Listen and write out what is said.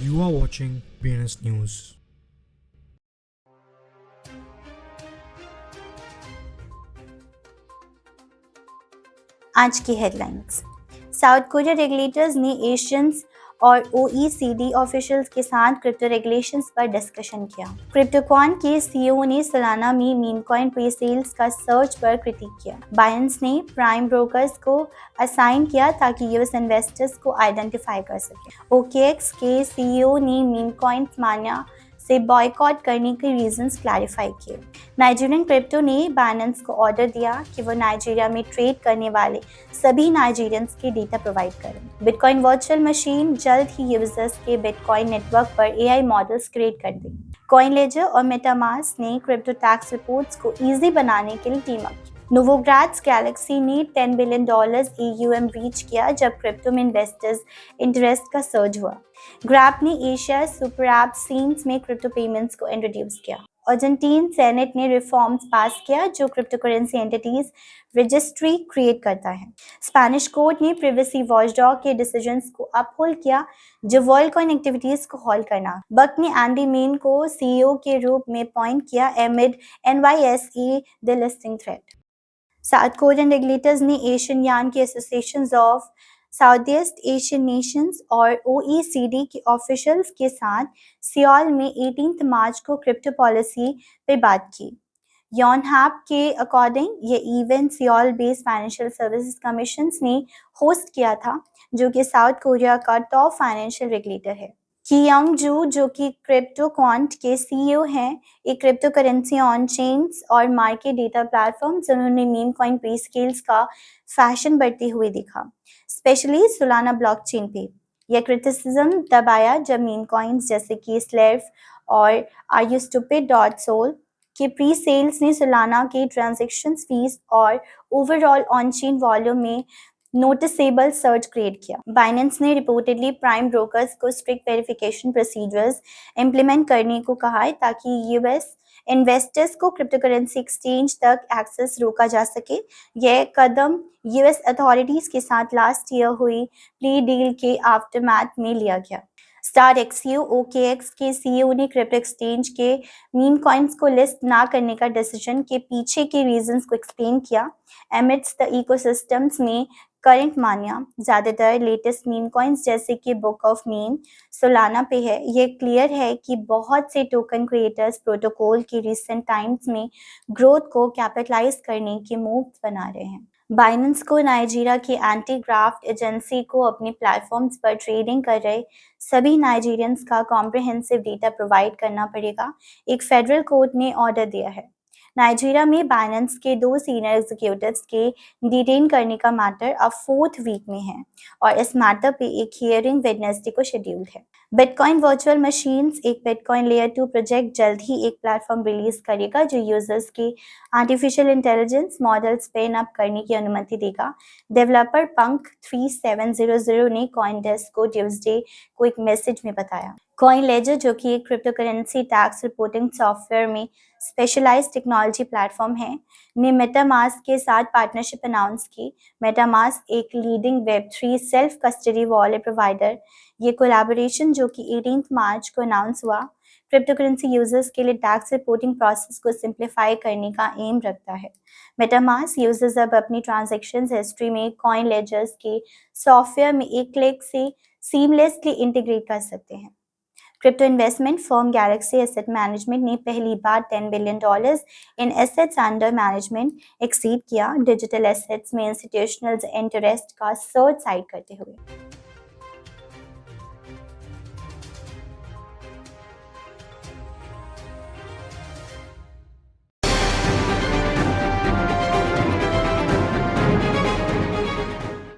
You are watching BNS News. आज की headlines. South Korea regulators ने एशियंस और OECD ऑफिशियल्स के साथ क्रिप्टो रेगुलेशंस पर डिस्कशन किया। क्रिप्टोकॉइन के सीईओ ने सोलाना में मीम कॉइन प्री सेल्स का सर्च पर क्रिटिक किया। बाइनेंस ने प्राइम ब्रोकर्स को असाइन किया ताकि यूएस इन्वेस्टर्स को आइडेंटिफाई कर सके। OKX के सीईओ ने मीम कॉइन मान्या से बॉयकॉट करने के रीजंस क्लैरिफाई किए। नाइजीरियन क्रिप्टो ने बाइनेंस को ऑर्डर दिया कि वो नाइजीरिया में ट्रेड करने वाले सभी नाइजीरियंस के डेटा प्रोवाइड करें। बिटकॉइन वर्चुअल मशीन जल्द ही यूजर्स के बिटकॉइन नेटवर्क पर एआई मॉडल्स क्रिएट कर देगी। कॉइनलेजर और मेटामास्क ने क्रिप्टो टैक्स रिपोर्ट्स को इजी बनाने के लिए टीम अप की। नोवोग्राड्स गैलेक्सी ने $10 बिलियन AUM रीच किया जब क्रिप्टो में इन्वेस्टर्स इंटरेस्ट का सर्ज हुआ। ग्रैब ने एशिया सुपर ऐप सीन्स में क्रिप्टो पेमेंट्स को इंट्रोड्यूस किया। अर्जेंटीन सेनेट ने रिफॉर्म्स पास किया जो crypto currency entities registry create करता है। स्पेनिश कोर्ट ने प्रिवेसी वॉचडॉग के डिसीजंस को अपहोल्ड किया जो वर्ल्ड कॉइन एक्टिविटीज को हॉल्ट करना। बक ने एंडी मेन को सीईओ के रूप में अपॉइंट किया एमिड NYSE delisting threat. South Korean regulators ने एशियन यान की associations of south east Asian Nations और OECD के ऑफिशियल्स के साथ सियोल में 18 मार्च को क्रिप्टो पॉलिसी पर बात की। यॉनहैप के अकॉर्डिंग ये event Seoul based financial services commissions ने होस्ट किया था जो कि साउथ कोरिया का टॉप फाइनेंशियल रेगुलेटर है। की यंग जू जो कि क्रिप्टो क्वांट के सीईओ हैं, एक क्रिप्टो करेंसी ऑन चेन्स और मार्केट डेटा प्लेटफॉर्म उन्होंने मीम कॉइन प्री स्केल्स का फैशन बढ़ते हुए देखा, स्पेशली सोलाना ब्लॉकचेन पे। यह क्रिटिसिज्म तब आया जब मीम कॉइन्स जैसे कि स्लेव और are you stupid dot sol के प्री सेल्स ने सोलाना के ट्रांजैक्शन फीस और ओवरऑल ऑन चेन वॉल्यूम में नोटिसेबल सर्च क्रिएट किया। बाइनेंस ने रिपोर्टेडली प्राइम ब्रोकर्स को स्ट्रिक्ट वेरिफिकेशन प्रोसीजर्स इंप्लीमेंट करने को कहा है ताकि यूएस इन्वेस्टर्स को क्रिप्टो करेंसी एक्सचेंज तक एक्सेस रोका जा सके। यह कदम यूएस अथॉरिटीज के साथ लास्ट ईयर हुई प्ली डील के आफ्टरमैथ में लिया गया। स्टार एक्सयू OKX के सीईओ ने क्रिप्टो एक्सचेंज के मीम कॉइन्स को लिस्ट ना करने का डिसीजन के पीछे के रीजंस को एक्सप्लेन किया। एमिड्स द इकोसिस्टम्स में करंट मान्या ज्यादातर लेटेस्ट मीम कॉइन्स जैसे कि बुक ऑफ मीम सोलाना पे है। ये क्लियर है कि बहुत से टोकन क्रिएटर्स प्रोटोकॉल के रिसेंट टाइम्स में ग्रोथ को कैपिटलाइज करने के मूव्स बना रहे हैं। बाइनेंस को नाइजीरिया की एंटी ग्राफ्ट एजेंसी को अपने प्लेटफॉर्म्स पर ट्रेडिंग कर रहे सभी नाइजीरियंस का कॉम्प्रिहेंसिव डेटा प्रोवाइड करना पड़ेगा, एक फेडरल कोर्ट ने ऑर्डर दिया है। नाइजीरिया में बाइनेंस के 2 सीनियर एग्जीक्यूटिव्स के डिटेन करने का मैटर अब 4th वीक में है और इस मैटर पे एक हियरिंग वेडनेसडे को शेड्यूल्ड है। बिटकॉइन वर्चुअल मशीन्स एक बिटकॉइन लेयर 2 प्रोजेक्ट जल्द ही एक प्लेटफॉर्म रिलीज करेगा जो यूजर्स के artificial intelligence model spin up करने की अनुमति देगा। डेवलपर पंक 3700 ने कॉइनडेस्क को ट्यूसडे को एक मैसेज में बताया। कॉइनलेजर जो कि एक crypto currency tax reporting software में स्पेशलाइज्ड टेक्नोलॉजी प्लेटफॉर्म है, ने मेटामास्क के साथ पार्टनरशिप अनाउंस की। मेटामास्क एक leading Web3 self custody wallet provider. ये कोलैबोरेशन जो कि 18 मार्च को अनाउंस हुआ क्रिप्टो करेंसी यूजर्स के लिए टैक्स रिपोर्टिंग प्रोसेस को सिंप्लीफाई करने का एम रखता है। मेटामास्क यूजर्स अब अपनी ट्रांजैक्शंस हिस्ट्री में कॉइन लेजर्स के सॉफ्टवेयर में एक क्लिक से सीमलेसली इंटीग्रेट कर सकते हैं। Crypto investment firm Galaxy asset management ने पहली बार $10 billion in assets under management exceed किया, डिजिटल एसेट्स में इंस्टीट्यूशनल इंटरेस्ट का सर्च साइड करते हुए।